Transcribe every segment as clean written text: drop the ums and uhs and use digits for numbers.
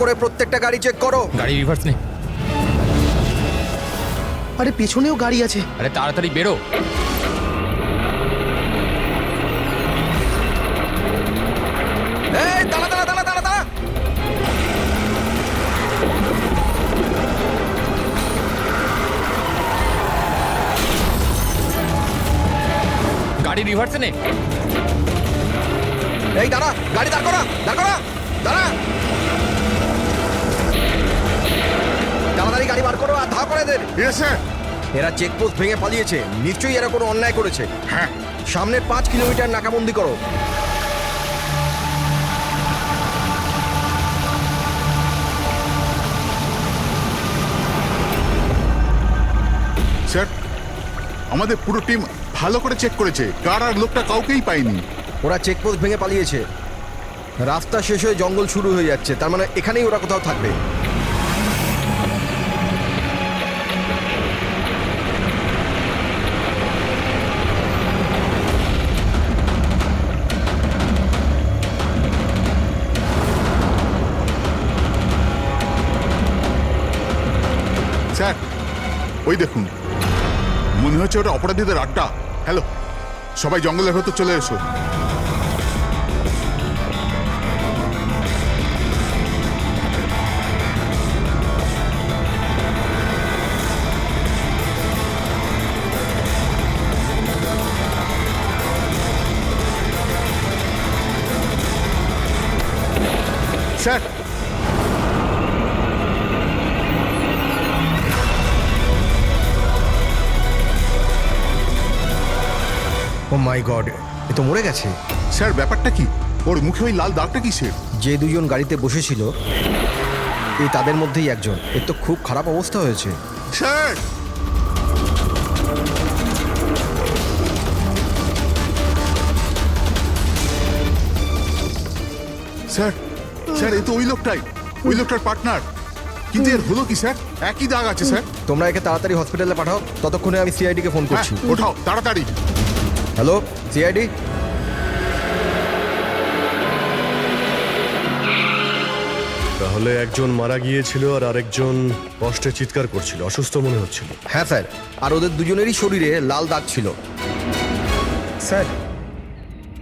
করে প্রত্যেকটা গাড়ি চেক করো। গাড়ি রিভার্স নে। আরে পেছনেও গাড়ি আছে। আরে তাড়াতাড়ি বেরো। এই দাঁড়া দাঁড়া দাঁড়া দাঁড়া দাঁড়া। গাড়ি রিভার্সে নে। এই দাঁড়া, গাড়ি দাঁড় করা, দাঁড় করা, দাঁড়া। তাড়াতাড়ি গাড়ি বার করো আর ধা করে দেন। এরা চেকপোস্ট ভেঙে পালিয়েছে, নিশ্চয়ই এরা কোনো অন্যায় করেছে। হ্যাঁ, সামনে 5 কিলোমিটার নাকাবন্দি করো। স্যার আমাদের পুরো টিম ভালো করে চেক করেছে, কার আর লোকটা কাউকেই পাইনি। ওরা চেকপোস্ট ভেঙে পালিয়েছে। রাস্তা শেষ হয়ে জঙ্গল শুরু হয়ে যাচ্ছে, তার মানে এখানেই ওরা কোথাও থাকবে। স্যার ওই দেখুন, মনে হচ্ছে ওটা অপরাধীদের আড্ডা। হ্যালো, সবাই জঙ্গলের ভেতর চলে এসো। স্যার ও মাই গড, এ তো মরে গেছে। স্যার ব্যাপারটা কি? ওর মুখে ওই লাল দাগটা কিসের? যে দুজন গাড়িতে বসেছিল এই তাদের মধ্যেই একজন। এর তো খুব খারাপ অবস্থা হয়েছে। স্যার স্যার স্যার এ তো ওই লোকটাই, ওই লোকটার পার্টনার। কিন্তু এর হলো কি স্যার? একই দাগ আছে স্যার। তোমরা একে তাড়াতাড়ি হসপিটালে পাঠাও, ততক্ষণে আমি সিআইডিকে ফোন হ্যাঁ, করছি। ওঠাও তাড়াতাড়ি। Hello CID. তাহলে একজন মারা গিয়েছিল আর আরেকজন কষ্টে চিৎকার করছিল, অসুস্থ মনে হচ্ছিল। হ্যাঁ স্যার, আর ওদের দুজনেরই শরীরে লাল দাগ ছিল। স্যার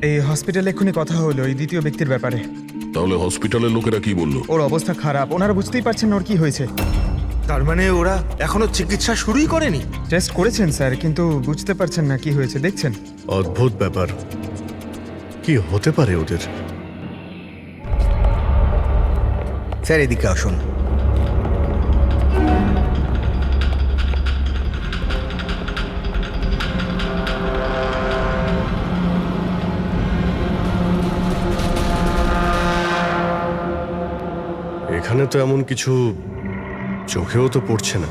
এই হসপিটালে এক্ষুনি কথা হলো এই দ্বিতীয় ব্যক্তির ব্যাপারে। তাহলে হসপিটালের লোকেরা কি বললো? ওর অবস্থা খারাপ, ওনারা বুঝতেই পারছেন না ওর কি হয়েছে। তার মানে ওরা এখনো চিকিৎসা শুরুই করেনি? টেস্ট করেছেন স্যার, কিন্তু বুঝতে পারছেন না কি হয়েছে। দেখছেন অদ্ভুত ব্যাপার, কি হতে পারে ওদের? স্যার এদিকে আসুন। এখানে তো এমন কিছু চোখেও তো পড়ছে না।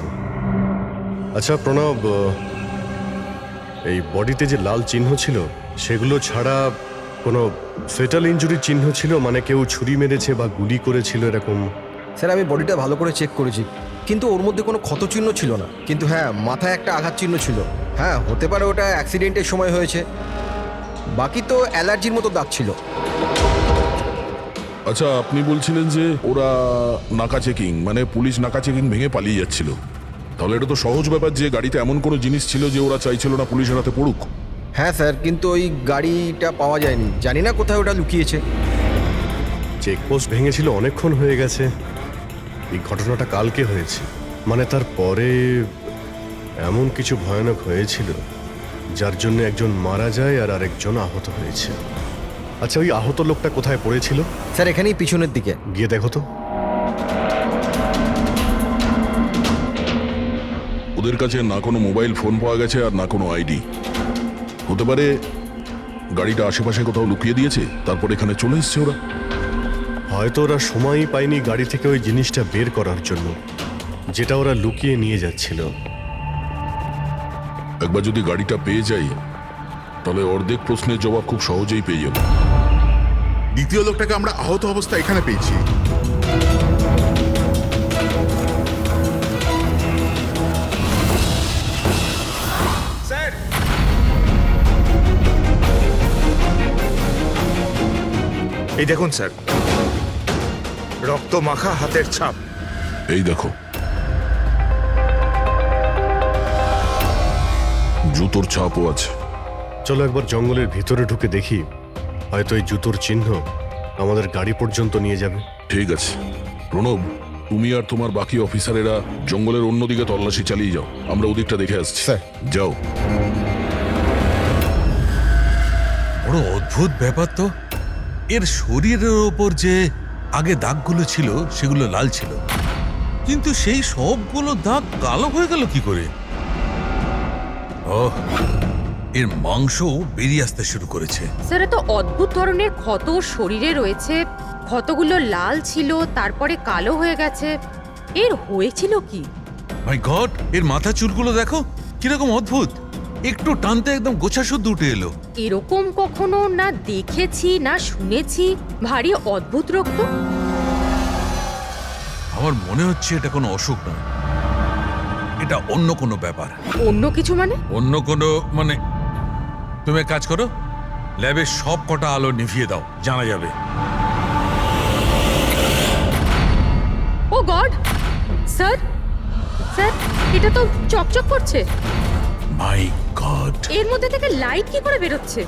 আচ্ছা প্রণব, এই বডিতে যে লাল চিহ্ন ছিল সেগুলো ছাড়া কোনো ফেটাল ইনজুরির চিহ্ন ছিল? মানে কেউ ছুরি মেরেছে বা গুলি করেছিল এরকম? স্যার আমি বডিটা ভালো করে চেক করেছি, কিন্তু ওর মধ্যে কোনো ক্ষতচিহ্ন ছিল না। কিন্তু হ্যাঁ, মাথায় একটা আঘাত চিহ্ন ছিল। হ্যাঁ হতে পারে ওটা অ্যাক্সিডেন্টের সময় হয়েছে। বাকি তো অ্যালার্জির মতো দাগ ছিল। আচ্ছা, আপনি বলছিলেন যে ওরা নাকা চেকিং, মানে পুলিশ নাকা চেকিং ভেঙে পালিয়ে যাচ্ছিল। তাহলে এটা তো সহজ ব্যাপার যে গাড়িতে এমন কোনো জিনিস ছিল যে ওরা চাইছিল না পুলিশের হাতে পড়ুক। হ্যাঁ স্যার, কিন্তু ওই গাড়িটা পাওয়া যায়নি, জানি না কোথায় ওটা লুকিয়েছে। চেকপোস্ট ভেঙেছিল অনেকক্ষণ হয়ে গেছে। এই ঘটনাটা কালকে হয়েছে, মানে তারপরে এমন কিছু ভয়ানক হয়েছিল যার জন্য একজন মারা যায় আর আরেকজন আহত হয়েছে। আচ্ছা ওই আহত লোকটা কোথায় পড়েছিল? স্যার এখানেই পিছনের দিকে। গিয়ে দেখো তো। ওদের কাছে না কোনো মোবাইল ফোন পাওয়া গেছে আর না কোনো আইডি। হতে পারে গাড়িটা আশেপাশে কোথাও লুকিয়ে দিয়েছে, তারপর এখানে চলে এসছে ওরা। হয়তো ওরা সময়ই পায়নি গাড়ি থেকে ওই জিনিসটা বের করার জন্য, যেটা ওরা লুকিয়ে নিয়ে যাচ্ছিল। একবার যদি গাড়িটা পেয়ে যাই তাহলে অর্ধেক প্রশ্নের জবাব খুব সহজেই পেয়ে যাব। দ্বিতীয় লোকটাকে আমরা আহত অবস্থায় এখানে পেয়েছি। স্যার এই দেখুন স্যার, রক্ত মাখা হাতের ছাপ। এই দেখো, জুতোর ছাপও আছে। চলো একবার জঙ্গলের ভিতরে ঢুকে দেখি, হয়তো এই জুতোর চিহ্ন আমাদের গাড়ি পর্যন্ত নিয়ে যাবে। ঠিক আছে প্রণব, তুমি আর তোমার বাকি অফিসারেরা জঙ্গলের অন্যদিকে তল্লাশি চালিয়ে যাও, আমরা ওদিকটা দেখে আসছি। স্যার। যাও। বড় অদ্ভুত ব্যাপার তো, এর শরীরের ওপর যে আগে দাগগুলো ছিল সেগুলো লাল ছিল, কিন্তু সেই সবগুলো দাগ কালো হয়ে গেল কি করে? ওহ, এর মাংস বেরিয়ে আসতে শুরু করেছে। স্যার এত অদ্ভুত ধরনের ক্ষত শরীরে রয়েছে, ক্ষতগুলো লাল ছিল তারপরে কালো হয়ে গেছে, এর হয়েছিল কি? মাই গড, এর মাথা চুলগুলো দেখো কিরকম অদ্ভুত, একটু টানতে একদম গোছা শুদ্ধ উঠে এলো। এরকম কখনো না দেখেছি না শুনেছি, ভারী অদ্ভুত রক্ত। আমার মনে হচ্ছে এটা কোনো অসুখ নয়, এটা অন্য কোনো ব্যাপার। অন্য কিছু মানে? অন্য কোনো মানে, তুমি এক কাজ করো, ল্যাবের সব কটা আলো নিভিয়ে দাও, জানা যাবে। ও গড, স্যার স্যার এটা তো চকচক করছে, মাই গড, এর মধ্যে থেকে লাইট কি করে বেরোচ্ছে?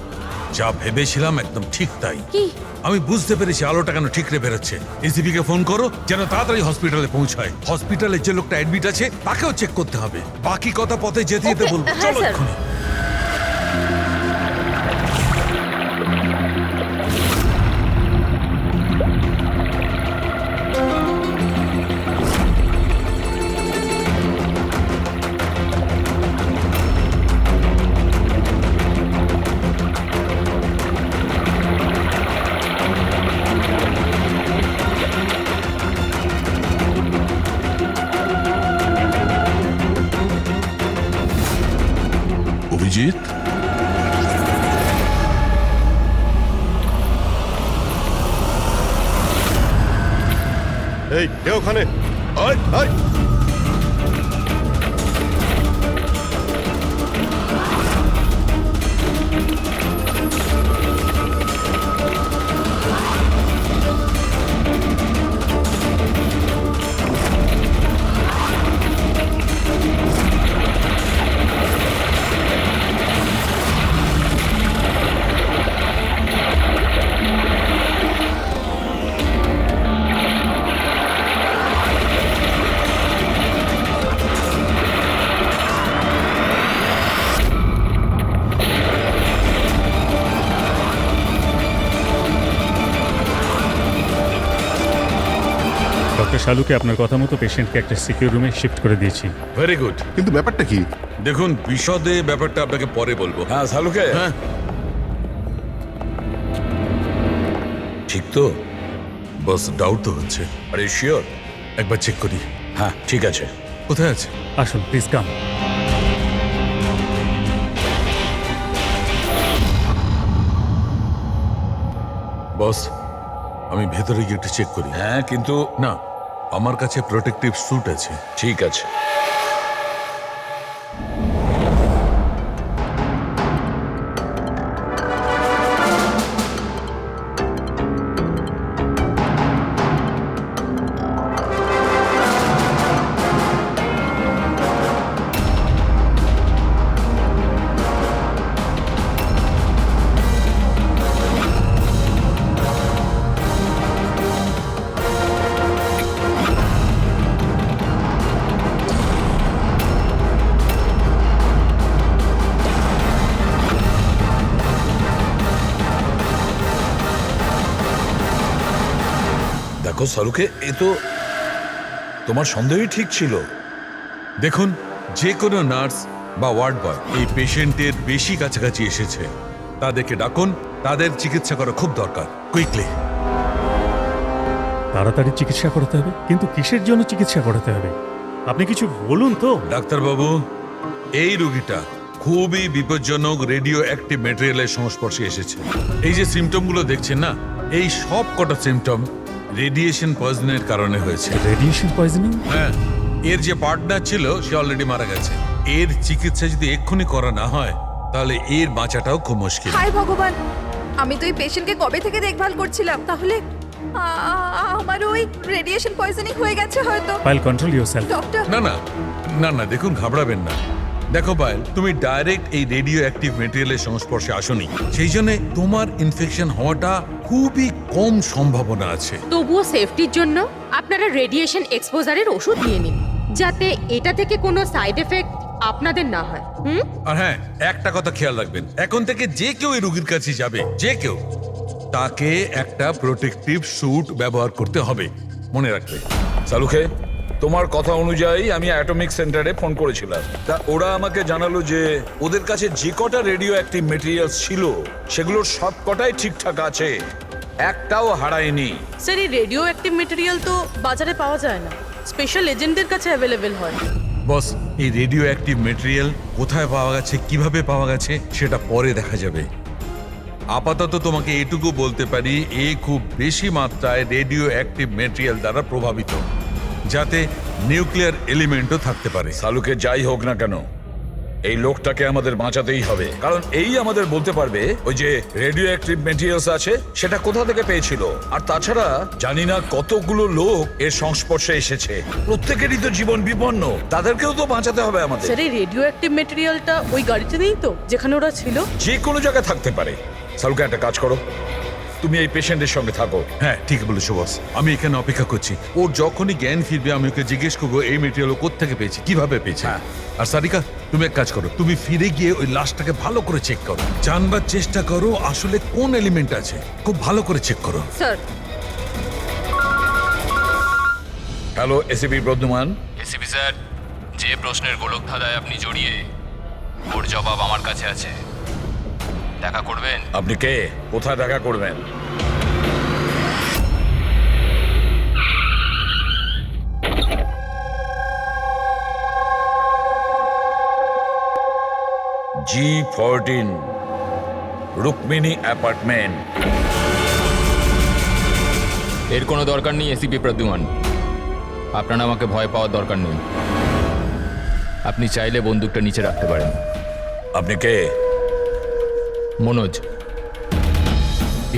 যা ভেবেছিলাম একদম ঠিক তাই। কি? আমি বুঝতে পেরেছি আলোটা কেন ঠিকরে বেরোচ্ছে। এসিপি কে ফোন করো যেন তাড়াতাড়ি হসপিটালে পৌঁছায়। হসপিটালে যে লোকটা অ্যাডমিট আছে তাকেও চেক করতে হবে, বাকি কথা পথে যেতে যেতে Okay, বলবো। হ্যাঁ, চলো স্যার। এক্ষুনি। অভিজিৎ, এই কে ওখানে? আয় আয়। ডক্টর শালুকে আপনার কথা মতো পেশেন্টকে একটা সিকিউর রুমে শিফট করে দিয়েছি। Very good. কিন্তু ব্যাপারটা কি? দেখুন, বিশদে ব্যাপারটা আপনাকে পরে বলবো। হ্যাঁ শালুকে, হ্যাঁ ঠিক তো, বস ডাউট তো হচ্ছে। আরে শিওর? একবার চেক করি। হ্যাঁ ঠিক আছে। কোথায় আছে? আসুন প্লিজ কাম। বস, আমি ভেতরে গিয়ে একটু চেক করি। হ্যাঁ কিন্তু না, আমার কাছে প্রোটেক্টিভ স্যুট আছে। ঠিক আছে। দেখো শালুকে, এ তো তোমার সন্দেহই ঠিক ছিল। দেখুন, যে কোনো নার্স বা ওয়ার্ড বয় এই পেশেন্টের বেশি কাছাকাছি এসেছে, তাদেরকে ডাকুন, তাদের চিকিৎসা করা খুব দরকার, কুইকলি। তাড়াতাড়ি চিকিৎসা করাতে হবে, কিন্তু কিসের জন্য চিকিৎসা করাতে হবে আপনি কিছু বলুন তো। ডাক্তারবাবু, এই রোগীটা খুবই বিপজ্জনক রেডিও অ্যাক্টিভ ম্যাটেরিয়ালের সংস্পর্শে এসেছে। এই যে সিমটমগুলো দেখছেন না, এই সব কটা সিমটম রেডিয়েশন পয়জনের কারণে হয়েছে। Radiation poisoning? হ্যাঁ, এর যে পার্টনার ছিল সে অলরেডি মারা গেছে। এর চিকিৎসা যদি এক্ষুনি করা না হয় তাহলে এর বাঁচাটাও খুব মুশকিল। হায় ভগবান, আমি তো এই পেশেন্টকে কবে থেকে দেখভাল করছিলাম, তাহলে আমার ওই রেডিয়েশন পয়জনিং হয়ে গেছে হয়তো। Payel, control yourself. ডক্টর, না না না না, দেখুন ঘাবড়াবেন না। দেখো পায়েল, তুমি ডাইরেক্ট এই রেডিও অ্যাক্টিভ মেটেরিয়ালের সংস্পর্শে আসোনি, সেই জন্য তোমার ইনফেকশন হওয়াটা খুবই কম সম্ভাবনা আছে। তবুও সেফটির জন্য আপনারা রেডিয়েশন এক্সপোজারের ওষুধ নিয়ে নিন, যাতে এটা থেকে কোনো সাইড এফেক্ট আপনাদের না হয়। আর হ্যাঁ, একটা কথা খেয়াল রাখবেন, এখন থেকে যে কেউ এই রোগীর কাছে যাবে, যে কেউ, তাকে একটা প্রোটেক্টিভ স্যুট ব্যবহার করতে হবে, মনে রাখবে। সালুখে, তোমার কথা অনুযায়ী আমি অ্যাটমিক সেন্টারে ফোন করেছিলাম। তা ওরা আমাকে জানালো যে ওদের কাছে যে কটা রেডিও অ্যাক্টিভ মেটেরিয়ালস ছিল সেগুলোর সব কটাই ঠিকঠাক আছে, একটাও হারায়নি। স্যার এই রেডিও অ্যাক্টিভ মেটেরিয়াল তো বাজারে পাওয়া যায় না, স্পেশাল এজেন্টদের কাছে অ্যাভেলেবেল হয়। বস, এই রেডিও অ্যাক্টিভ মেটেরিয়াল কোথায় পাওয়া গেছে, কিভাবে পাওয়া গেছে সেটা পরে দেখা যাবে। আপাতত তোমাকে এটুকু বলতে পারি, এ খুব বেশি মাত্রায় রেডিও অ্যাক্টিভ মেটেরিয়াল দ্বারা প্রভাবিত, যাতে নিউক্লিয়ার এলিমেন্টও থাকতে পারে। সালুকে যাই হোক না কেন, এই লোকটাকে আমাদের বাঁচাতেই হবে, কারণ এই আমাদের বলতে পারবে ওই যে রেডিও অ্যাক্টিভ মেটেরিয়ালস আছে সেটা কোথা থেকে পেয়েছিল। আর তাছাড়া জানি না কতগুলো লোক এর সংস্পর্শে এসেছে, প্রত্যেকেরই তো জীবন বিপন্ন, তাদেরকেও তো বাঁচাতে হবে আমাদের। স্যার এই রেডিও অ্যাক্টিভ মেটেরিয়ালটা ওই গাড়িতে নেই তো যেখানে ওরা ছিল? যে কোনো জায়গায় থাকতে পারে। সালুকে একটা কাজ করো, তুমি এই পেশেন্টের সঙ্গে থাকো। হ্যাঁ, ঠিক বলেছো বস, আমি এখানে অপেক্ষা করছি। ওর যখনই জ্ঞান ফিরবে আমি ওকে জিজ্ঞেস করবো এই মেটেরিয়াল ও কোত্থেকে পেয়েছে, কিভাবে পেয়েছে। আর সারিকা, তুমি এক কাজ করো, তুমি ফিরে গিয়ে ওই লাশটাকে ভালো করে চেক করো, জানবার চেষ্টা করো আসলে কোন এলিমেন্ট আছে, খুব ভালো করে চেক করো। Sir, hello ACP Bardhaman. ACP sir, যে প্রশ্নের গোলক ধাঁধায় আপনি জড়িয়ে, ওর জবাব আমার কাছে আছে। দেখা করবেন? আপনি কে, কোথায় দেখা করবেন? G14 Rukmini apartment. এর কোনো দরকার নেই এসিপি প্রদ্যুমান, আপনার আমাকে ভয় পাওয়ার দরকার নেই। আপনি চাইলে বন্দুকটা নিচে রাখতে পারেন। আপনি কে? Manoj,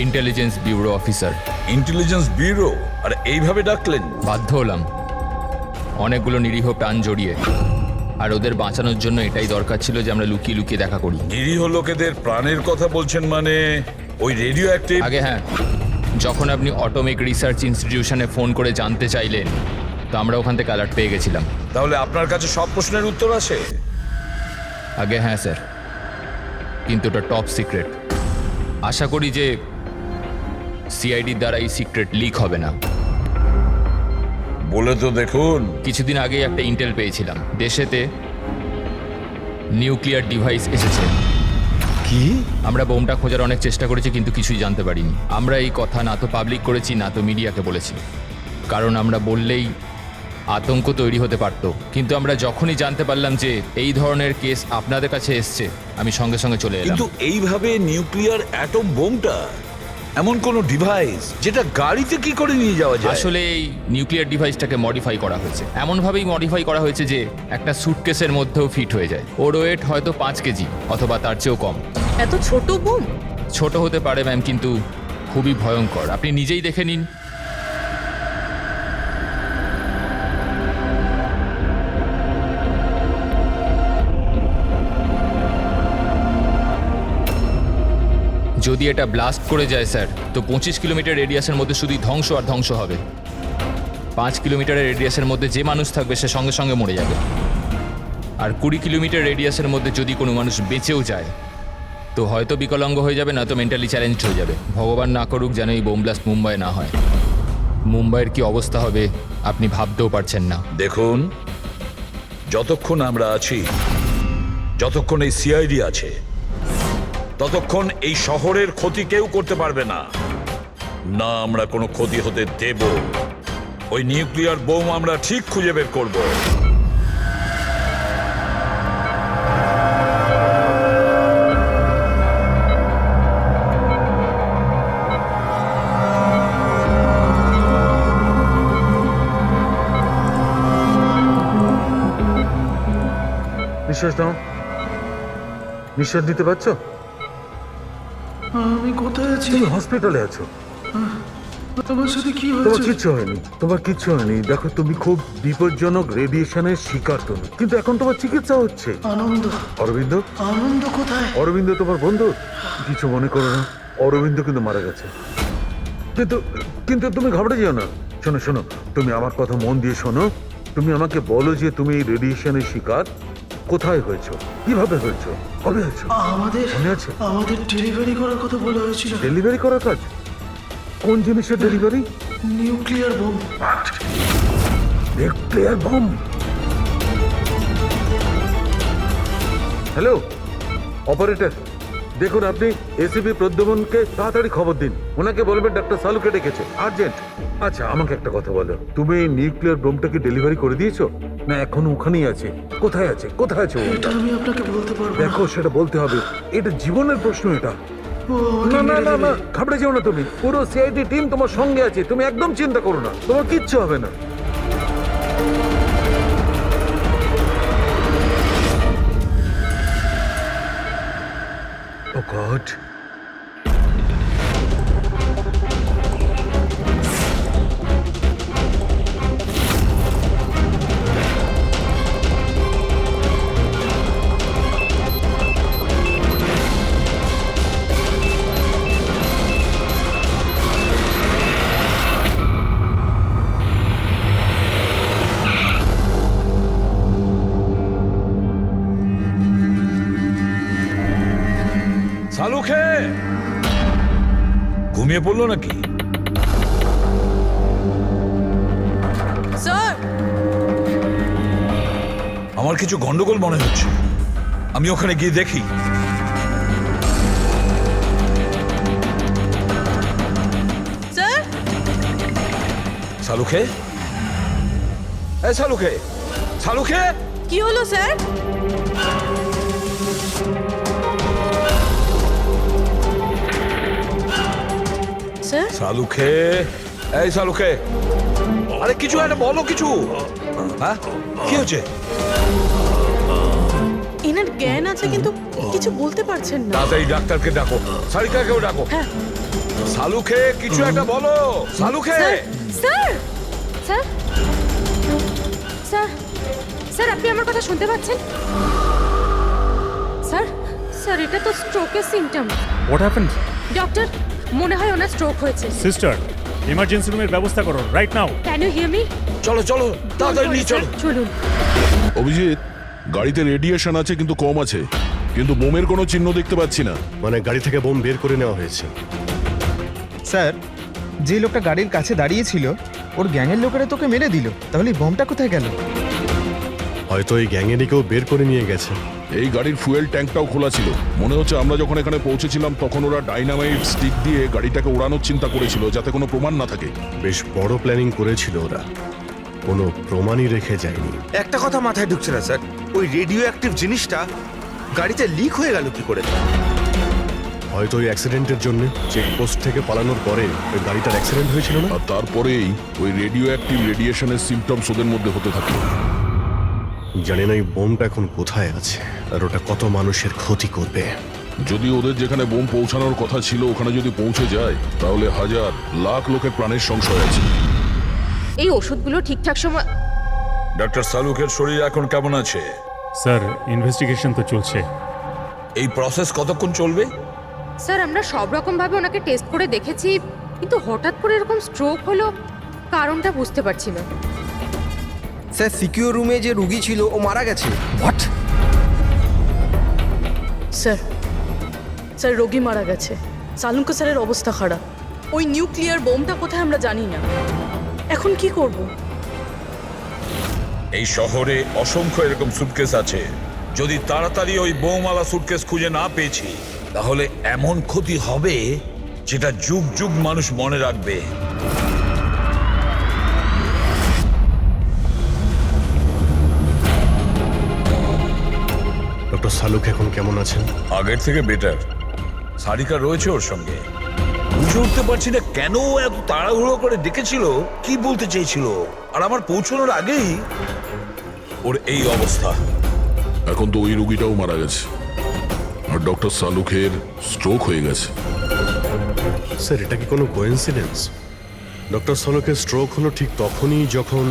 intelligence bureau officer. Intelligence bureau? আর এইভাবে ডাকলেন? বাধ্য হলাম, অনেকগুলো নিরীহ প্রাণ জড়িয়ে, আর ওদের বাঁচানোর জন্য এটাই দরকার ছিল যে আমরা লুকিয়ে লুকিয়ে দেখা করি। নিরীহ লোকেদের প্রাণের কথা বলছেন মানে ওই রেডিও অ্যাক্টিভ? আগে হ্যাঁ, যখন আপনি অটোমিক রিসার্চ ইনস্টিটিউশনে ফোন করে জানতে চাইলেন, তো আমরা ওখান থেকে অ্যালার্ট পেয়ে গেছিলাম। তাহলে আপনার কাছে সব প্রশ্নের উত্তর আছে? আগে হ্যাঁ স্যার, কিন্তু ওটা টপ সিক্রেট। আশা করি যে সিআইডির দ্বারা এই সিক্রেট লিক হবে না। বলে তো দেখুন। কিছুদিন আগে একটা ইন্টেল পেয়েছিলাম, দেশেতে নিউক্লিয়ার ডিভাইস এসেছে। কি? আমরা বোমটা খোঁজার অনেক চেষ্টা করেছি, কিন্তু কিছুই জানতে পারিনি। আমরা এই কথা না তো পাবলিক করেছি, না তো মিডিয়াকে বলেছি, কারণ আমরা বললেই আতঙ্ক তৈরি হতে পারত। কিন্তু আমরা যখনই জানতে পারলাম যে এই ধরনের কেস আপনাদের কাছে এসছে, আমি সঙ্গে সঙ্গে চলে এলাম। কিন্তু এইভাবে নিউক্লিয়ার অ্যাটম বোমটা, এমন কোন ডিভাইস যেটা গাড়িতে কি করে নিয়ে যাওয়া যায়? আসলে এই নিউক্লিয়ার ডিভাইসটাকে মডিফাই করা হয়েছে, এমনভাবেই মডিফাই করা হয়েছে যে একটা সুটকেসের মধ্যেও ফিট হয়ে যায়। ওর ওয়েট হয়তো 5 কেজি অথবা তার চেয়েও কম। এত ছোট বোম? ছোট হতে পারে ম্যাম, কিন্তু খুবই ভয়ঙ্কর। আপনি নিজেই দেখে নিন। যদি এটা ব্লাস্ট করে যায় স্যার, তো 25 কিলোমিটার রেডিয়াসের মধ্যে শুধুই ধ্বংস আর ধ্বংস হবে। 5 কিলোমিটারের রেডিয়াসের মধ্যে যে মানুষ থাকবে সে সঙ্গে সঙ্গে মরে যাবে। আর 20 কিলোমিটার রেডিয়াসের মধ্যে যদি কোনো মানুষ বেঁচেও যায়, তো হয়তো বিকলাঙ্গ হয়ে যাবে, না তো মেন্টালি চ্যালেঞ্জ হয়ে যাবে। ভগবান না করুক যেন এই বোম ব্লাস্ট মুম্বাই না হয়। মুম্বাইয়ের কি অবস্থা হবে আপনি ভাবতেও পারছেন না। দেখুন, যতক্ষণ আমরা আছি, যতক্ষণ এই সিআইডি আছে, ততক্ষণ এই শহরের ক্ষতি কেউ করতে পারবে না। না আমরা কোনো ক্ষতি হতে দেব। ওই নিউক্লিয়ার বোম আমরা ঠিক খুঁজে বের করব। নিঃশ্বাস নাও, নিঃশ্বাস নিতে পারছো? আমি কোথায় আছি? তুমি হসপিটালে আছো। তোমার কিচ্ছু হয়নি, তোমার কিচ্ছু হয়নি। দেখো, তুমি খুব বিপজ্জনক রেডিয়েশনের শিকার তুমি, কিন্তু এখন তোমার চিকিৎসা হচ্ছে। আনন্দ, অরবিন্দ, আনন্দ কোথায়? অরবিন্দ তোমার বন্ধু? কিছু মনে করো না, অরবিন্দ কিন্তু মারা গেছে। কিন্তু কিন্তু তুমি ঘাবড়ে যেও না। শোনো শোনো, তুমি আমার কথা মন দিয়ে শোনো। তুমি আমাকে বলো যে তুমি এই রেডিয়েশনের শিকার কোথায় হয়েছো, কিভাবে হয়েছো, কবে হয়েছো? আমাদের মনে আছে? আমাদের ডেলিভারি করার কথা বলা হয়েছিল। ডেলিভারি করার কাজ? কোন জিনিসের delivery? Nuclear bomb. Nuclear bomb? Hello operator, দেখুন আপনি এসিপি প্রদ্যুম্নকে তাড়াতাড়ি খবর দিন। ওনাকে বলবেন ডাক্তার সালুকে ডেকেছে, আর্জেন্ট। আচ্ছা, আমাকে একটা কথা বলো, তুমি এই নিউক্লিয়ার বোমটাকে ডেলিভারি করে দিয়েছো না এখনো ওখানেই আছে? কোথায় আছে, কোথায় আছে ও? এটা আমি আপনাকে বলতে পারবো না। দেখো, সেটা বলতে হবে, এটা জীবনের প্রশ্ন। এটা ও না আমাকে না মেরে না দেবে। না, ঘাবড়ে যেও না তুমি। পুরো সিআইডি টিম তোমার সঙ্গে আছে, তুমি একদম চিন্তা করো না, তোমার কিচ্ছু হবে না। ও গড, সালুখে ঘুমিয়ে পড়লো নাকি? স্যার, আমার কিছু গন্ডগোল মনে হচ্ছে, আমি ওখানে গিয়ে দেখি। স্যার, সালুখে, এই সালুখে, সালুখে, কি হলো স্যার? স্যার, সালুখে, এই সালুখে, আরে কিছু একটা বলো, কিছু। হ্যাঁ, কি হচ্ছে? এনার জ্ঞান আছে কিন্তু কিছু বলতে পারছেন না। তাড়াতাড়ি ডাক্তারকে ডাকো, সারিকাকেও ডাকো। হ্যাঁ। সালুখে, কিছু একটা বলো, Salunkhe. Sir, sir, sir, sir, আপনি আমার কথা শুনতে পাচ্ছেন? স্যার, স্যার, এটা তো স্ট্রোকের সিমটম। What happened? ডক্টর, মনে হয় ওনার স্ট্রোক হয়েছে। সিস্টার, ইমার্জেন্সি রুমের ব্যবস্থা করো right now. Can you hear me? চলো চলো, তাড়াতাড়ি নিয়ে চলো। চলুন। অভিজিৎ, গাড়িতে রেডিয়েশন আছে কিন্তু কম আছে, কিন্তু বোমের কোনো চিহ্ন দেখতে পাচ্ছি না। মানে গাড়ি থেকে বোম বের করে নেওয়া হয়েছে। স্যার, যে লোকটা গাড়ির কাছে দাঁড়িয়েছিল ওর গ্যাংয়ের লোকেরা তোকে মেরে দিল, তাহলে এই বোমটা কোথায় গেল? হয়তো এই গ্যাংয়েরই কেউ বের করে নিয়ে গেছে। এই গাড়ির ফুয়েল ট্যাঙ্কটাও খোলা ছিল। মনে হচ্ছে আমরা যখন এখানে পৌঁছেছিলাম তখন ওরা ডাইনামাইট স্টিক দিয়ে গাড়িটাকে ওড়ানোর চিন্তা করেছিল, যাতে কোনো প্রমাণ না থাকে। বেশ বড় প্ল্যানিং করেছিল ওরা, কোনো প্রমাণই রেখে যায়নি। একটা কথা মাথায় ঢুকছে না স্যার, ওই রেডিও অ্যাক্টিভ জিনিসটা গাড়িতে লিক হয়ে গেল কি করে? হয়তো ওই অ্যাক্সিডেন্টের জন্য চেকপোস্ট থেকে পালানোর পরে ওই গাড়িটার অ্যাক্সিডেন্ট হয়েছিল না? আর তারপরেই ওই রেডিও অ্যাক্টিভ রেডিয়েশনের সিমটমস ওদের মধ্যে হতে থাকলো। জানি না এই বোমটা এখন কোথায় আছে আর ওটা কত মানুষের ক্ষতি করবে। যদি ওদের যেখানে বোম পৌঁছানোর কথা ছিল ওখানে যদি পৌঁছে যায়, তাহলে হাজার লাখ লোকের প্রাণের সংশয় আছে। এই ওষুধগুলো ঠিকঠাক সময়। ডক্টর সালুখের শরীর এখন কেমন আছে? স্যার, ইনভেস্টিগেশন তো চলছে। এই প্রসেস কতক্ষণ চলবে? স্যার, আমরা সব রকম ভাবে ওনাকে টেস্ট করে দেখেছি, কিন্তু হঠাৎ করে এরকম স্ট্রোক হলো, কারণটা বুঝতে পারছি না। স্যার, সিকিউর রুমে যে রুগী ছিল ও মারা গেছে। হোয়াট? স্যার, স্যার, রোগী মারা গেছে। সালুঙ্কা স্যারের অবস্থা খারাপ। ওই নিউক্লিয়ার বোমটা কোথায় আমরা জানি না। এখন কি করব? এই শহরে অসংখ্য এরকম সুটকেস আছে। যদি তাড়াতাড়ি ওই বোমওয়ালা সুটকেস খুঁজে না পেয়েছি, তাহলে এমন ক্ষতি হবে যেটা যুগ যুগ মানুষ মনে রাখবে। ডক্টর সালুক এখন কেমন আছেন? আগের থেকে বেটার। সারিকা রয়েছে ওর সঙ্গে। বুঝে উঠতে পারছি না কেন ও এত তাড়াহুড়ো করে ডেকেছিল, কি বলতে চেয়েছিল, আর আমার পৌঁছানোর আগেই ওর এই অবস্থা। এখন তো ওই রুগীটাও মারা গেছে আর ডক্টর সালুখের স্ট্রোক হয়ে গেছে। স্যার, এটা কি কোনো কোইন্সিডেন্স? ডক্টর সলোকের স্ট্রোক হলো ঠিক তখনই যখন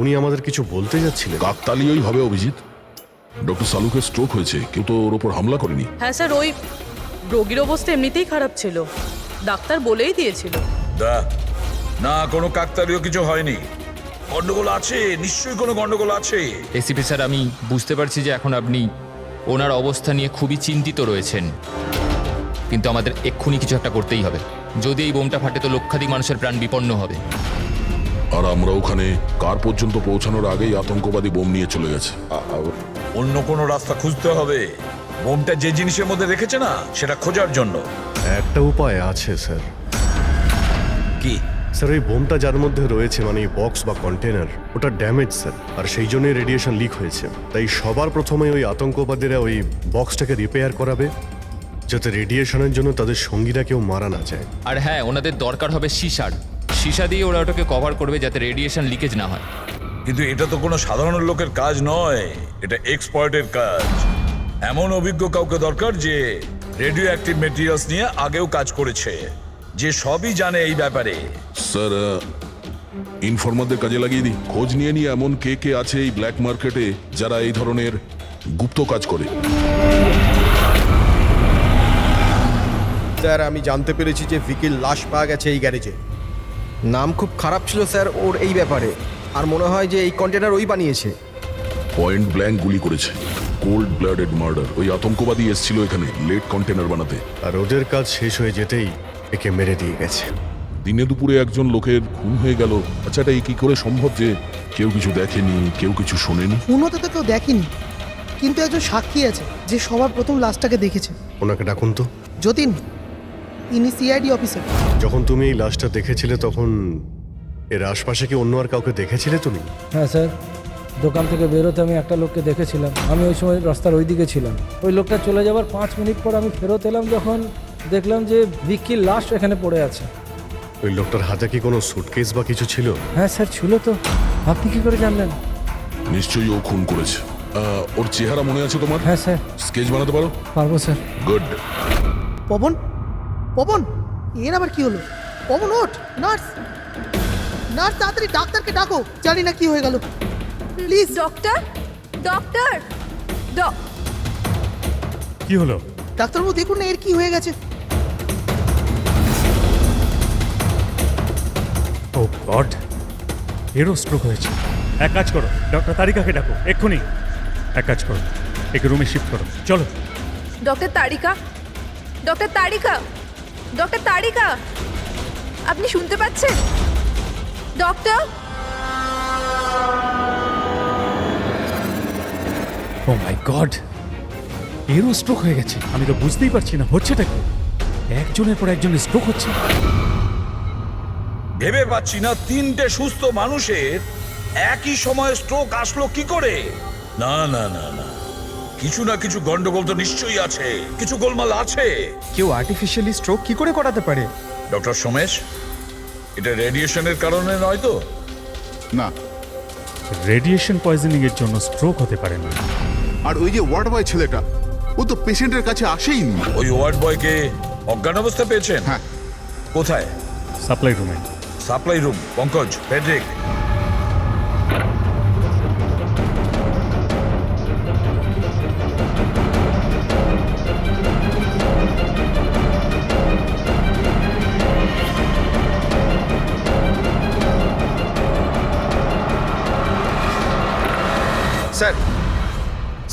উনি আমাদের কিছু বলতে যাচ্ছিলেন। কাকতালীয়ই হবে অভিজিৎ। ডক্টর সালুকের স্ট্রোক হয়েছে, কেউ তো ওর ওপর হামলা করেনি। হ্যাঁ স্যার, ওই রোগীর অবস্থা এমনিতেই খারাপ ছিল, ডাক্তার বলেই দিয়েছিল। না, কোনো কাকতালীয় কিছু হয়নি। গন্ডগোল আছে, নিশ্চয়ই কোনো গন্ডগোল আছে। এসিপি স্যার, আমি বুঝতে পারছি যে এখন আপনি ওনার অবস্থা নিয়ে খুবই চিন্তিত রয়েছেন, কিন্তু আমাদের এক্ষুনি কিছু একটা করতেই হবে। যদি এই বোমটা ফাটে তো লক্ষাধিক মানুষের প্রাণ বিপন্ন হবে। আর আমরা ওখানে কার পর্যন্ত পৌঁছানোর আগেই আতঙ্কবাদী বোম নিয়ে চলে গেছে। অন্য কোনো রাস্তা খুঁজতে হবে। বোমটা যে জিনিসের মধ্যে রেখেছে না, সেটা খোঁজার জন্য। একটা উপায় আছে স্যার। কি স্যার, ওই বোমটা যার মধ্যে রয়েছে, মানে বক্স বা কন্টেনার, ওটা ড্যামেজ স্যার, আর সেই জন্যই রেডিয়েশন লিক হয়েছে। তাই সবার প্রথমে ওই আতঙ্কবাদীরা ওই বক্সটাকে রিপেয়ার করাবে, যাতে রেডিয়েশনের জন্য তাদের সঙ্গীরা কেউ মারা না যায়। আর হ্যাঁ, ওনাদের দরকার হবে সীসা দিয়ে ওরা ওটাকে কভার করবে যাতে রেডিয়েশন লিকেজ না হয়। কিন্তু এটা তো কোনো সাধারণ লোকের কাজ নয়, এটা এক্সপার্টের কাজ। এমন অভিজ্ঞ কাউকে দরকার যে রেডিও অ্যাক্টিভ মেটেরিয়ালস নিয়ে আগেও কাজ করেছে, যে সবই জানে এই ব্যাপারে। স্যার, ইনফরমারদের কাজে লাগিয়ে দিই। খোঁজ নিয়ে নিয়ে এমন কে কে আছে এই ব্ল্যাক মার্কেটে যারা এই ধরনের গুপ্ত কাজ করে। স্যার, আমি জানতে পেরেছি যে ভিকির লাশ পাওয়া গেছে এই গ্যারেজে। নাম খুব খারাপ ছিল স্যার ওর এই ব্যাপারে, আর মনে হয় যে এই কন্টেনার ওই বানিয়েছে। পয়েন্ট ব্ল্যাঙ্ক গুলি করেছে, কোল্ড ব্লাডেড মার্ডার। ওই আতঙ্কবাদী এসেছিল এখানে লেট কন্টেনার বানাতে, আর ওদের কাজ শেষ হয়ে যেতেই একে মেরে দিয়ে গেছে। দিনে দুপুরে একজন লোকের খুন হয়ে গেল। আচ্ছা, এটা কি করে সম্ভব যে কেউ কিছু দেখেনি, কেউ কিছু শোনেনি? খুন হতে তো কেউ দেখেনি, কিন্তু একজন সাক্ষী আছে যে সবার প্রথম লাশটাকে দেখেছে। ওনাকে ডাকুন তো। যতীন, ইনি সিআইডি অফিসার। যখন তুমি এই লাশটা দেখেছিলে তখন এর আশপাশে কি অন্য আর কাউকে দেখেছিলে তুমি? হ্যাঁ স্যার, দোকান থেকে বেরোতে আমি একটা লোককে দেখেছিলাম। আমি ওই সময় রাস্তার ওই দিকে ছিলাম। ওই লোকটা চলে যাওয়ার 5 মিনিট পর আমি ফেরত এলাম, যখন দেখলাম যে ভিকির লাশ এখানে পড়ে আছে। ওই লোকটার হাতে কি কোনো সুটকেস বা কিছু ছিল? হ্যাঁ স্যার, ছিল তো। আপনি কি করে জানলেন? নিশ্চয়ই ও খুন করেছে। ওর চেহারা মনে আছে তোমার? হ্যাঁ স্যার। স্কেচ বানাতে পারো? পারবো স্যার। গুড। পবন, পবন, এর আবার কি হলো? পবন ওঠ। নার্স, নার্স, তাড়াতাড়ি ডাক্তারকে ডাকো। জানি না কি হয়ে গেল। প্লিজ ডক্টর, ডক্টর, কি হলো? ডাক্তারবাবু দেখুন না এর কি হয়ে গেছে। ও গড, এরও স্ট্রোক হয়েছে। এক কাজ করো, ডক্টর তারিকাকে ডাকো এক্ষুনি। এক কাজ করো, একে রুমে শিফট করো, চলো। ডক্টর তারিকা, ডক্টর তারিকা, ডক্টর তারিকা, আপনি শুনতে পাচ্ছেন? ডক্টর, ও মাই গড, এরও স্ট্রোক হয়ে গেছে। আমি তো বুঝতেই পারছি না হচ্ছেটা কি। একজনের পর একজনের স্ট্রোক হচ্ছে। ভেবে পাচ্ছি না 3টে সুস্থ মানুষের একই সময় স্ট্রোক আসলো কি করে। না না না না, কিছু না কিছু গন্ডগোল তো নিশ্চয়ই আছে, কিছু গোলমাল আছে। কেউ আর্টিফিশিয়ালি স্ট্রোক কি করে করাতে পারে? ডক্টর সোমেশ, এটা রেডিয়েশনের কারণে নয় তো? না, রেডিয়েশন পয়জনিং এর জন্য স্ট্রোক হতে পারে না। আর ওই যে ওয়ার্ড বয় ছেলেটা, ও তো পেশেন্টের কাছে আসেইনি। ওই ওয়ার্ড বয়কে অজ্ঞান অবস্থা পেয়েছেন? হ্যাঁ। কোথায়? সাপ্লাই রুমে। Supply room. Pankaj, Friedrich, sir,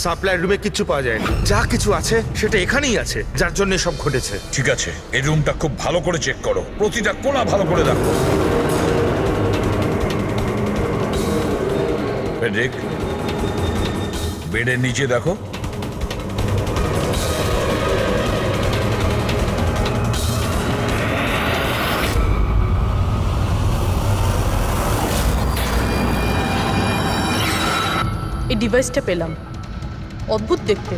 supply রুমে কিচ্ছু পাওয়া যায়নি। যা কিছু আছে সেটা এখানেই আছে, যার জন্য সব ঘটেছে। ঠিক আছে, এই রুমটা খুব ভালো করে চেক করো, প্রতিটা কোণা ভালো করে দেখো। ফেডরিক, বেডের নিচে দেখো। এই ডিভাইসটা পেলাম, অদ্ভুত দেখতে।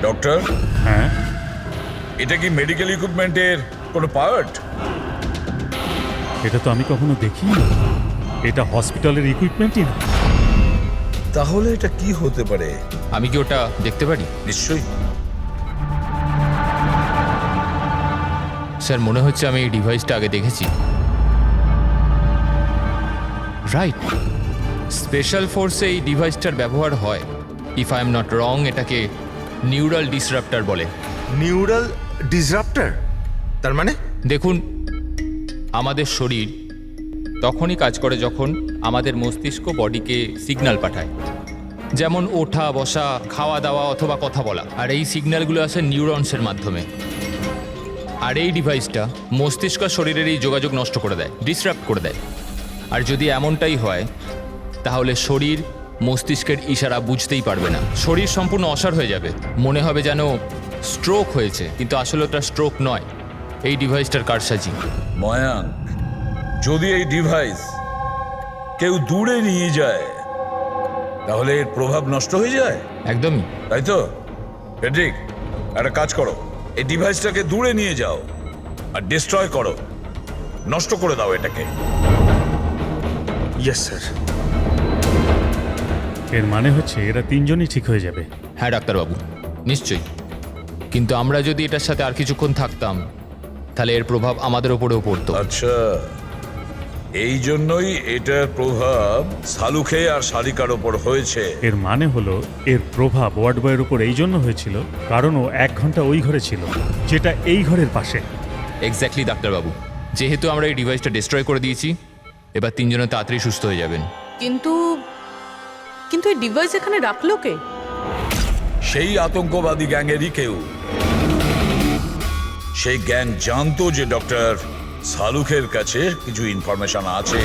ডক্টর, হ্যাঁ, এটা কি মেডিকেল ইকুইপমেন্টের কোনো পার্ট? এটা তো আমি কখনো দেখিনি। এটা হসপিটালের ইকুইপমেন্টই না। তাহলে এটা কি হতে পারে? আমি কি ওটা দেখতে পারি? নিশ্চয়ই। স্যার মনে হচ্ছে আমি এই ডিভাইসটা আগে দেখেছি। রাইট, স্পেশাল ফোর্সে এই ডিভাইসটার ব্যবহার হয়। If I am not wrong, এটাকে নিউরাল ডিসরাপ্টার বলে। নিউরাল ডিসরাপ্টার তার মানে? দেখুন, আমাদের শরীর তখনই কাজ করে যখন আমাদের মস্তিষ্ক বডিকে সিগন্যাল পাঠায়, যেমন ওঠা বসা, খাওয়া দাওয়া অথবা কথা বলা। আর এই সিগন্যালগুলো আসে নিউরনসের মাধ্যমে। আর এই ডিভাইসটা মস্তিষ্ক আর শরীরের এই যোগাযোগ নষ্ট করে দেয়, ডিসরাপ্ট করে দেয়। আর যদি এমনটাই হয় তাহলে শরীর মস্তিষ্কের ইশারা বুঝতেই পারবে না, শরীর সম্পূর্ণ অসাড় হয়ে যাবে, মনে হবে যেন স্ট্রোক হয়েছে, কিন্তু আসলে ওটা স্ট্রোক নয়, এই ডিভাইসটার কারসাজি। ময়াঙ্ক, যদি এই ডিভাইস কেউ দূরে নিয়ে যায় তাহলে এর প্রভাব নষ্ট হয়ে যায়। একদমই তাই তো? ফেডরিক, একটা কাজ করো, এই ডিভাইসটাকে দূরে নিয়ে যাও আর ডিস্ট্রয় করো, নষ্ট করে দাও এটাকে। Yes sir. এর মানে হচ্ছে এরা তিনজনই ঠিক হয়ে যাবে। হ্যাঁ ডাক্তারবাবু, নিশ্চয়ই। কিন্তু আমরা যদি এটার সাথে আর কিছুক্ষণ থাকতাম তাহলে এর প্রভাব আমাদের ওপরেও পড়তো। আচ্ছা, এই জন্যই এটার প্রভাব সালুখে আর শালিকার ওপর হয়েছে। এর মানে হলো এর প্রভাব ওয়ার্ড বয়ের উপর এই জন্য হয়েছিল কারণ ও 1 ঘন্টা ওই ঘরে ছিল, যেটা এই ঘরের পাশে। এক্স্যাক্টলি ডাক্তারবাবু, যেহেতু আমরা এই ডিভাইসটা ডিস্ট্রয় করে দিয়েছি, এবার তিনজনে তাড়াতাড়ি সুস্থ হয়ে যাবেন। কিন্তু কিন্তু এই ডিভাইস এখানে রাখলো কে? সেই আতঙ্কবাদী গ্যাংয়েরই কেউ। সেই গ্যাং জানতো যে ডক্টর সালুখের কাছে কিছু ইনফরমেশন আছে,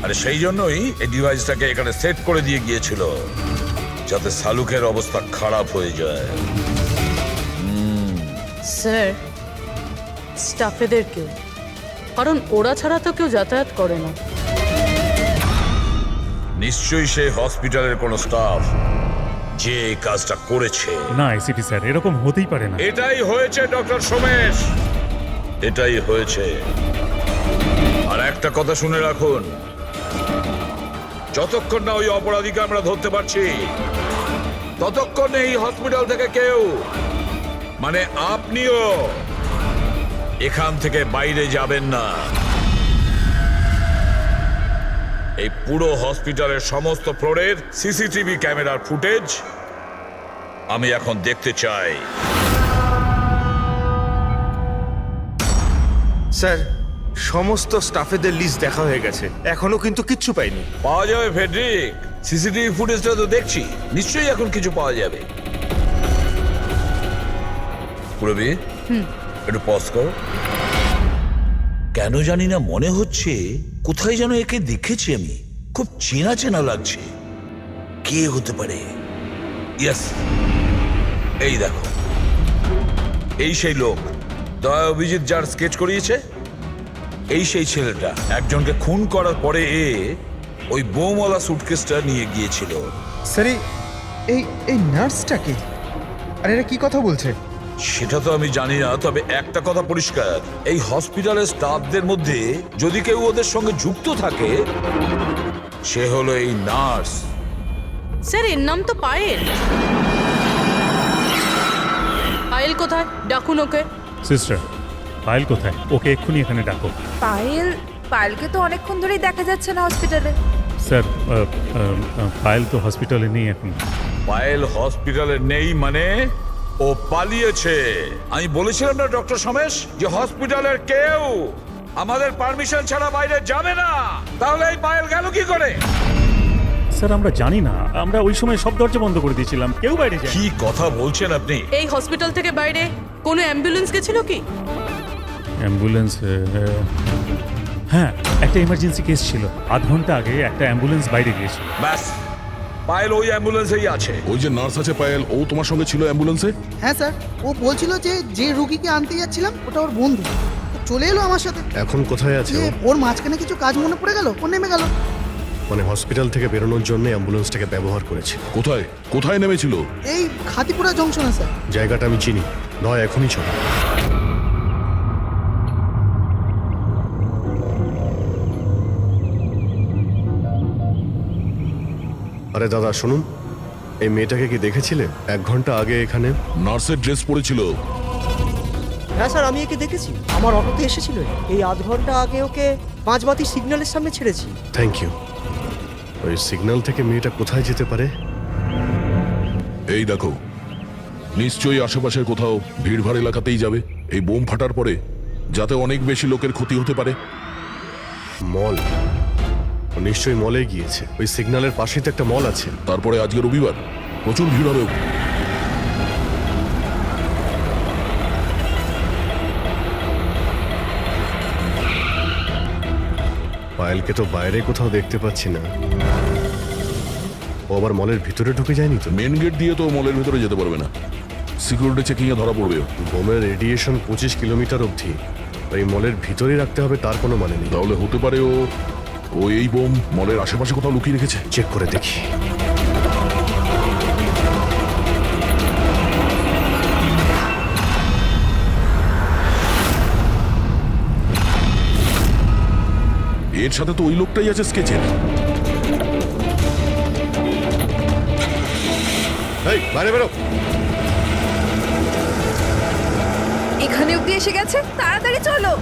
আর সেই জন্যই এই ডিভাইসটাকে এখানে সেট করে দিয়ে গিয়েছিল, যাতে সালুখের অবস্থা খারাপ হয়ে যায়। স্যার, স্টাফেদের কেউ, কারণ ওরা ছাড়া তো কেউ যাতায়াত করে না। নিশ্চয়ই সে হসপিটালের কোনো স্টাফ যে এই কাজটা করেছে। না এসিপি স্যার, এরকম হতেই পারে না। এটাই হয়েছে ডক্টর সোমেশ, এটাই হয়েছে। আর একটা কথা শুনে রাখুন, যতক্ষণ না ওই অপরাধীকে আমরা ধরতে পারছি ততক্ষণ এই হসপিটাল থেকে কেউ, মানে আপনিও, এখান থেকে বাইরে যাবেন না। এই পুরো হসপিটালের সমস্ত ফ্লোরের সিসিটিভি ক্যামেরার ফুটেজ আমি এখন দেখতে চাই। স্যার, সমস্ত স্টাফেদের লিস্ট দেখা হয়ে গেছে, এখনো কিন্তু কিচ্ছু পাইনি। পাওয়া যাবে ফেডরিক, সিসিটিভি ফুটেজটা তো দেখছি, নিশ্চয়ই এখন কিছু পাওয়া যাবে। পুরবি, একটু পজ করো। কেন জানি না মনে হচ্ছে কোথায় যেন একে দেখেছি আমি, খুব চেনা চেনা লাগছে। কে হতে পারে? ইয়েস, এই দেখো, এই সেই লোক দয়া অভিজিৎ যার স্কেচ করিয়েছে, এই সেই ছেলেটা। একজনকে খুন করার পরে ওই বোমওয়ালা সুটকেসটা নিয়ে গিয়েছিল। স্যার, এই নার্সটাকে, আর এরা কি কথা বলছে? সেটা তো আমি জানি না, তবে একটা কথা পরিষ্কার, এই হসপিটালের স্টাফদের মধ্যে যদি কেউ ওদের সঙ্গে যুক্ত থাকে সে হলো এই নার্স। স্যার, এর নাম তো পায়েল। পায়েল কোথায়? ডাকুন ওকে। সিস্টার, পায়েল কোথায়? ওকে এক্ষুনি এখানে ডাকো। পায়েলকে তো অনেকক্ষণ ধরেই দেখা যাচ্ছে না হসপিটালে। স্যার, পায়েল তো হসপিটালে নেই এখন। পায়েল হসপিটালে নেই মানে ও পালিয়েছে। আমি বলেছিলাম না ডক্টর সোমেশ যে হসপিটালের কেউ আমাদের পারমিশন ছাড়া বাইরে যাবে না। তাহলে এই পায়েল গেল কি করে? স্যার, আমরা জানি না, আমরা ওই সময় সব দরজা বন্ধ করে দিয়েছিলাম, কেউ বাইরে যায়। কি কথা বলছেন আপনি? এই হসপিটাল থেকে বাইরে কোনো অ্যাম্বুলেন্স গেছিল কি? অ্যাম্বুলেন্স, হ্যাঁ, একটা ইমার্জেন্সি কেস ছিল, আধ ঘন্টা আগে একটা অ্যাম্বুলেন্স বাইরে গিয়েছিল। ব্যাস, পায়েল ওই অ্যাম্বুলেন্সেই আছে। ওই যে নার্স আছে পায়েল, ও তোমার সঙ্গে ছিল অ্যাম্বুলেন্সে? হ্যাঁ স্যার, ও বলছিল যে রুগীকে আনতে যাচ্ছিলাম ওটা ওর বন্ধু, তো চলে এলো আমার সাথে। এখন কোথায় আছে ও? ওর মাঝখানে কিছু কাজ মনে পড়ে গেল, ও নেমে গেল। মানে হসপিটাল থেকে বেরোনোর জন্য অ্যাম্বুলেন্সটাকে ব্যবহার করেছে। কোথায় কোথায় নেমেছিল? এই খাতিপুরা জংশনে স্যার। জায়গাটা আমি চিনি, নয় এখনই চলো। আরে দাদা শুনুন, এই মেয়েটাকে কি দেখেছিলে 1 ঘন্টা আগে এখানে? নার্সের ড্রেস পরেছিল। হ্যাঁ স্যার, আমি একে দেখেছি, আমার অটোতে এসেছিল। এই আধ ঘন্টা আগে ওকে 5 বাতি সিগন্যালের সামনে ছেড়েছি। Thank you. ওই সিগন্যাল থেকে মেয়েটা কোথায় যেতে পারে? এই দেখো, নিশ্চয়ই আশেপাশের কোথাও ভিড়ভাড় এলাকাতেই যাবে। এই বোম ফাটার পরে যাতে অনেক বেশি লোকের ক্ষতি হতে পারে। মল, ও নিশ্চয়ই মলে গিয়েছে। ওই সিগন্যালের পাশেই তো একটা মল আছে। তারপরে আজকে রবিবার, প্রচুর ভিড় হবে। পায়েলকে তো বাইরে কোথাও দেখতে পাচ্ছি না। ও আবার মলের ভিতরে ঢুকে যায়নি তো? মেন গেট দিয়ে তো মলের ভিতরে যেতে পারবে না, সিকিউরিটি চেকিং এ ধরা পড়বে। বোমের রেডিয়েশন 25 কিলোমিটার অবধি, ওই মলের ভিতরেই রাখতে হবে তার কোনো মানে নেই। তাহলে হতে পারে ও এই বোম মলের আশেপাশে কোথাও লুকিয়ে রেখেছে। চেক করে দেখি। এর সাথে তো ওই লোকটাই আছে স্কেচের। এই বাইরে বেরো। এখানে অব্দি এসে গেছে, তাড়াতাড়ি চলো।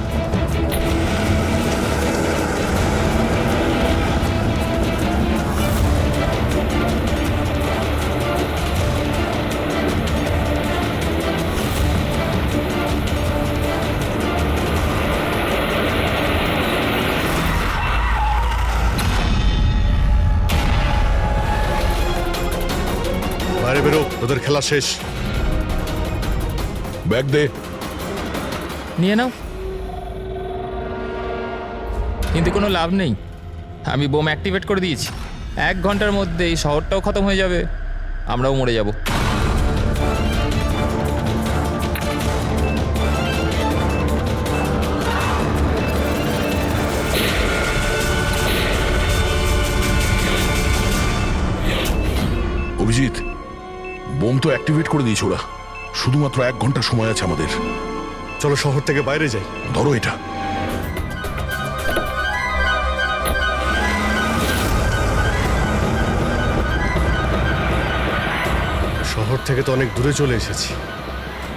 বাইরে বেরো, তোদের খেলা শেষ। ব্যাগ দে। নিয়ে নাও। কিন্তু কোনো লাভ নেই, আমি বোম অ্যাক্টিভেট করে দিয়েছি। 1 ঘন্টার মধ্যে এই শহরটাও খতম হয়ে যাবে, আমরাও মরে যাব। অভিজিৎ, বোম তো অ্যাক্টিভেট করে দিয়েছে ওরা। শুধুমাত্র 1 ঘন্টা সময় আছে আমাদের। চলো শহর থেকে বাইরে যাই। ধরো এটা। শহর থেকে তো অনেক দূরে চলে এসেছি।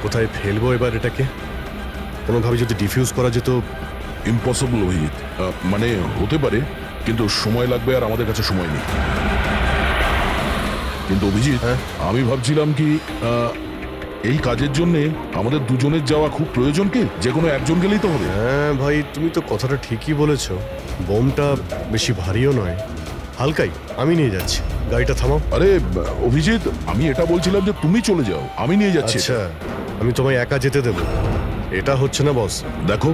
কোথায় ফেলবো এবার এটাকে? কোনোভাবে যদি ডিফিউজ করা যেত। ইম্পসিবল অভিজিৎ, মানে হতে পারে, কিন্তু সময় লাগবে আর আমাদের কাছে সময় নেই। কিন্তু অভিজিৎ, আমি ভাবছিলাম কি এই কাজের জন্য আমাদের দুজনের যাওয়া খুব প্রয়োজন কি? যে কোনো একজন গেলেই তো হবে। হ্যাঁ ভাই, তুমি তো কথাটা ঠিকই বলেছো। বোমটা বেশি ভারীও নয়, হালকাই। আমি নিয়ে যাচ্ছি, গাড়িটা থামাও। আরে অভিজিৎ, আমি এটা বলছিলাম যে তুমি চলে যাও, আমি নিয়ে যাচ্ছি। আচ্ছা, আমি তোমায় একা যেতে দেবো? এটা হচ্ছে না বস। দেখো,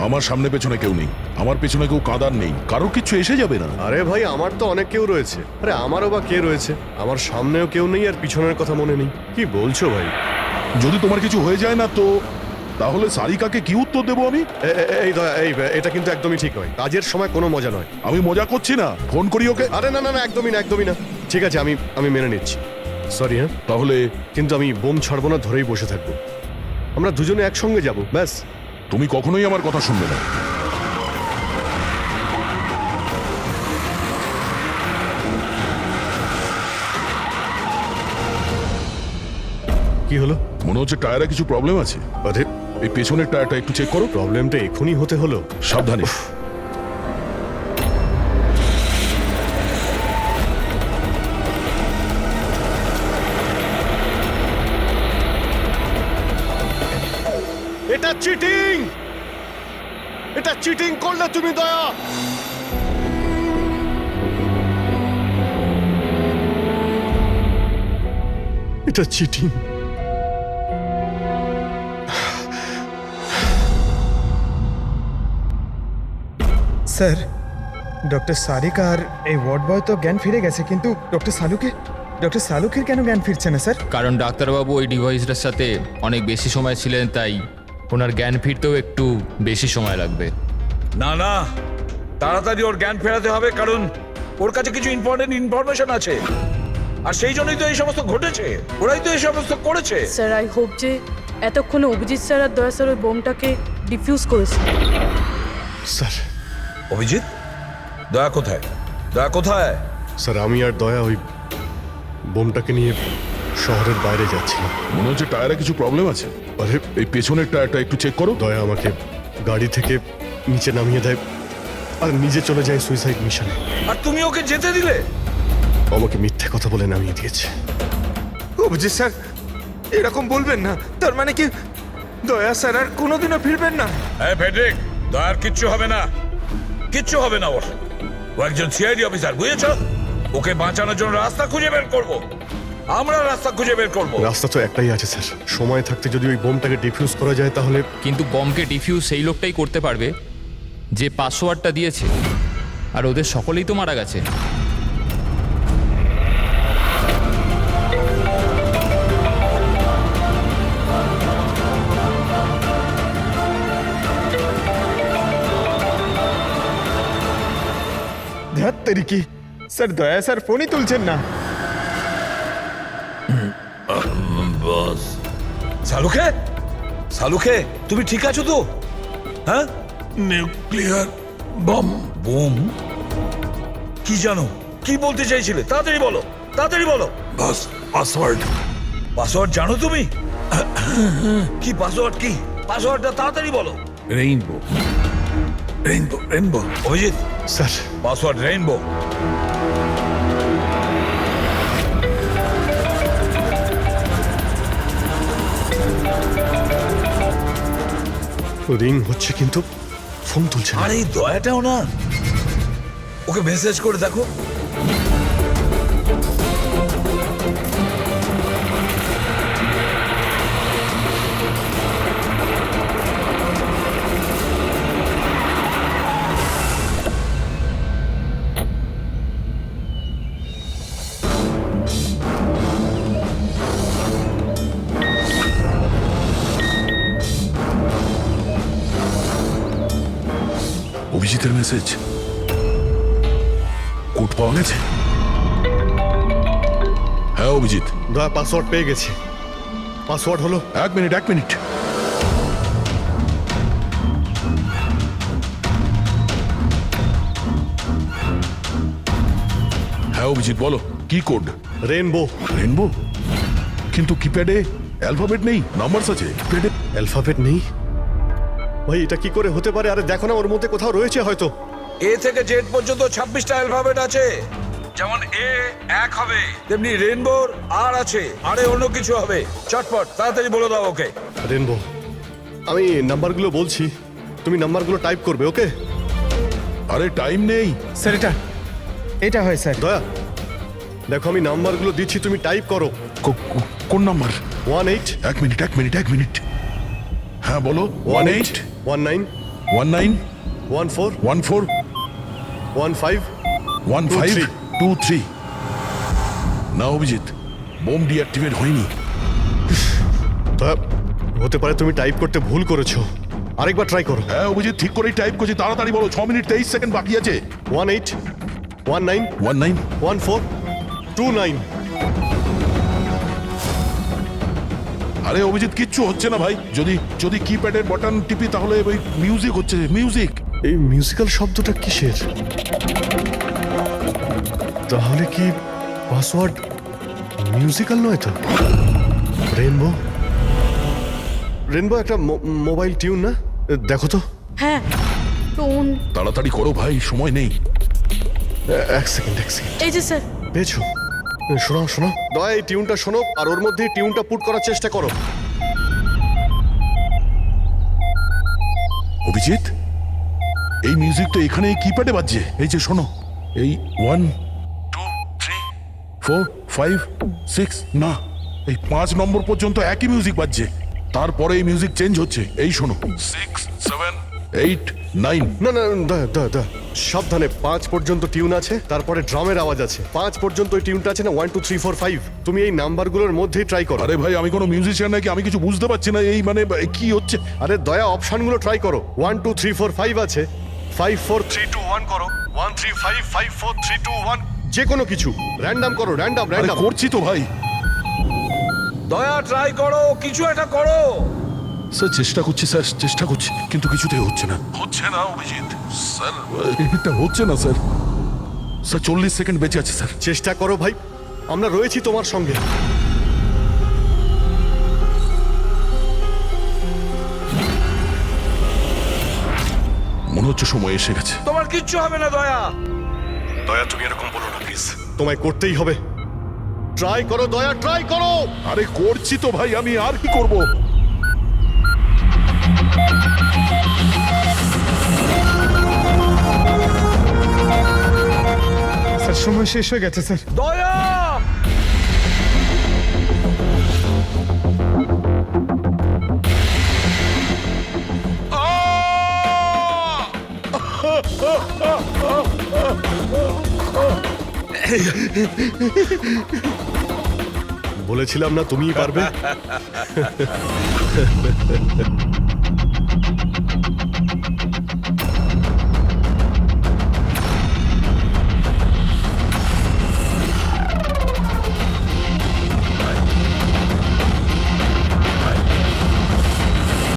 আমার সামনে পেছনে কেউ নেই, আমার পেছনে কেউ কাঁদার নেই, কারোর কিছু এসে যাবে না। আরে ভাই, আমার তো অনেক কেউ রয়েছে। আরে আমারও বা কে রয়েছে? আমার সামনেও কেউ নেই আর পিছনের কথা মনে নেই। কি বলছো ভাই? যদি তোমার কিছু হয়ে যায় না তো তাহলে সারিকাকে কি উত্তর দেবো আমি? এই এটা কিন্তু একদমই ঠিক নয়। কাজের সময় কোনো মজা নয়। আমি মজা করছি না, ফোন করি ওকে। আরে না না না, একদমই না, একদমই না। ঠিক আছে, আমি মেনে নিচ্ছি। সরি। হ্যাঁ, তাহলে কিন্তু আমি বোম ছাড়বো না, ধরেই বসে থাকবো। আমরা দুজনে একসঙ্গে যাব, ব্যাস। তুমি কখনোই আমার কথা শুনবে না। কি হলো? মনে হচ্ছে টায়ারে কিছু প্রবলেম আছে। আরে এই পেছনের টায়ারটা একটু চেক করো। প্রবলেমটা এখনই হতে হলো? সাবধানে। এটা চিটিং! এটা চিটিং করলে তুমি দয়া। এটা চিটিং। স্যার, ডক্টর সারিকা আর এই ওয়ার্ড বয় তো জ্ঞান ফিরে গেছে, কিন্তু ডক্টর সালুকের কেন জ্ঞান ফিরছে না স্যার? কারণ ডাক্তারবাবু ওই ডিভাইসটার সাথে অনেক বেশি সময় ছিলেন, তাই ওনার জ্ঞান ফিরতেও একটু বেশি সময় লাগবে। না না, তাড়াতাড়ি ওর জ্ঞান ফেরাতে হবে, কারণ ওর কাছে কিছু ইম্পর্টেন্ট ইনফরমেশন আছে। আর সেই জন্যই তো এই সমস্ত ঘটেছে, ওরাই তো এই সমস্ত করেছে। স্যার, আই হোপ যে এতক্ষণে অভিজিৎ স্যার আর দয়া স্যার ওই বোমটাকে ডিফিউজ করেছে। স্যার। অভিজিৎ, দয়া কোথায়? দয়া কোথায়? স্যার, আমি আর দয়া ওই বোমটাকে নিয়ে শহরের বাইরে যাচ্ছিলাম। মনে হচ্ছে টায়ারে কিছু প্রবলেম আছে। আরে এই পেছনের টায়ারটা একটু চেক করো। দয়া আমাকে গাড়ি থেকে নিচে নামিয়ে দেয় আর নিজে চলে যায় সুইসাইড মিশনে। আর তুমি ওকে যেতে দিলে? আমাকে মিথ্যে কথা বলে নামিয়ে দিয়েছে। অভিজিৎ স্যার, এরকম বলবেন না। তার মানে কি দয়া স্যার আর কোনোদিনও ফিরবেন না? হ্যাঁ ফেডরিক, দয়ার কিচ্ছু হবে না, কিচ্ছু হবে না ওর। ও একজন সিআইডি অফিসার, বুঝেছো? ওকে বাঁচানোর জন্য রাস্তা খুঁজে বের করব, আমরা রাস্তা খুঁজে বের করব। রাস্তা তো একটাই আছে স্যার, সময় থাকতে যদি ওই বোমটাকে ডিফিউজ করা যায় তাহলে। কিন্তু বমকে ডিফিউজ সেই লোকটাই করতে পারবে যে পাসওয়ার্ডটা দিয়েছে, আর ওদের সকলেই তো মারা গেছে। ধ্যাত্তেরি কি স্যার, দয়া স্যার ফোনই তুলছেন না। বস সালুকে, সালুকে তুমি ঠিক আছো তো? হ্যাঁ, নিউক্লিয়ার বম। বোম? কি জানো, কি বলতে চাইছিলে? তাড়াতাড়ি বলো, তাড়াতাড়ি বলো। বস পাসওয়ার্ড। পাসওয়ার্ড জানো তুমি? কি পাসওয়ার্ড? কি পাসওয়ার্ডটা তাড়াতাড়ি বলো। Rainbow, rainbow, rainbow. Abhijit sir, password rainbow. Ring হচ্ছে কিন্তু ফোন তুলছে না। আর এই দয়াটাও না, ওকে মেসেজ করে দেখো। অভিজিতের মেসেজ। কোড পাওয়া গেছে? হ্যাঁ অভিজিৎ। দয়া পাসওয়ার্ড পেয়ে গেছি। পাসওয়ার্ড হলো, এক মিনিট। হ্যাঁ অভিজিৎ বলো, কি কোড? রেইনবো। রেইনবো? কিন্তু কিপ্যাডে অ্যালফাবেট নেই, নাম্বারস আছে। কিপ্যাডে অ্যালফাবেট নেই? ভাই এটা কি করে হতে পারে? আরে দেখো না, ওর মধ্যে কোথাও রয়েছে হয়তো। এ থেকে জেড পর্যন্ত 26টা অ্যালফাবেট আছে। যেমন এ 1 হবে, তেমনি রেইনবোর আর আছে, আরে অন্য কিছু হবে। চটপট তাড়াতাড়ি বলে দাও ওকে। রেইনবো। আমি নাম্বারগুলো বলছি, তুমি নাম্বারগুলো টাইপ করবে, ওকে? আরে টাইম নেই স্যার, এটা হয় স্যার। দয়া দেখো, আমি নাম্বারগুলো দিচ্ছি, তুমি টাইপ করো। কোন নাম্বার? 18। এক মিনিট। হ্যাঁ বলো। 18 19 19 14 14 15 1523। না অভিজিৎ, বোম ডিঅ্যাক্টিভেট হয়নি। দয়া, হতে পারে তুমি টাইপ করতে ভুল করেছো, আরেকবার ট্রাই করো। হ্যাঁ অভিজিৎ, ঠিক করেই টাইপ করছি, তাড়াতাড়ি বলো। 6 মিনিট 23 সেকেন্ড বাকি আছে। 18 19 19 14 29। আরে অভিজিৎ, কিচ্ছু হচ্ছে না ভাই। যদি কিপ্যাডের বাটন টিপি তাহলে ওই মিউজিক হচ্ছে, মিউজিক। এই মিউজিক্যাল শব্দটা কিসের? তাহলে কি পাসওয়ার্ড মিউজিক্যাল নয় তো? রেইনবো, রেইনবো একটা মোবাইল টিউন না? দেখো তো। হ্যাঁ, টোন। তাড়াতাড়ি করো ভাই, সময় নেই। এক সেকেন্ড। এই যে স্যার। পেয়েছো? শোনো দয়া, এই টিউনটা শোনো আর ওর মধ্যে টিউনটা পুট করার চেষ্টা করো। অভিজিৎ, এই মিউজিকটা এখানে কিপ্যাডে বাজছে। এই যে শোনো, এই 1 2 3 4 5 6, না এই 5 নম্বর পর্যন্ত একই মিউজিক বাজছে। তারপরে এই মিউজিক চেঞ্জ হচ্ছে। এই শোনো, 6 7 8 9। না দয়া সাবধানে। 5 পর্যন্ত টিউন আছে, তারপরে ড্রামের আওয়াজ আছে। 5 পর্যন্ত ওই টিউনটা আছে না, 1 2 3 4 5। তুমি এই নাম্বারগুলোর মধ্যেই ট্রাই করো। আরে ভাই, আমি কোনো মিউজিশিয়ান নাকি? আমি কিছু বুঝতে পারছি না। এই মানে কি হচ্ছে? আরে দয়া, অপশনগুলো ট্রাই করো। 1 2 3 4 5 আছে, 5 4 3 2 1 করো, 1 3 5 5 4 3 2 1। যে কোনো কিছু র্যান্ডম করো, র্যান্ডম। করছি তো ভাই। দয়া ট্রাই করো, কিছু একটা করো। স্যার চেষ্টা করছি, কিন্তু কিছুতেই হচ্ছে না অভিজিৎ। স্যার এটা হচ্ছে না স্যার। 40 সেকেন্ড বেঁচে আছে স্যার। চেষ্টা করো ভাই, আমরা রয়েছি তোমার সঙ্গে। মনে হচ্ছে সময় এসে গেছে। তোমার কিচ্ছু হবে না দয়া। দয়া তুমি এরকম বলো না প্লিজ, তোমায় করতেই হবে। ট্রাই করো দয়া, ট্রাই করো। আরে করছি তো ভাই, আমি আর কি করব। স্যার সময় শেষ হয়ে গেছে স্যার। দয়া বলেছিলাম না তুমিই পারবে।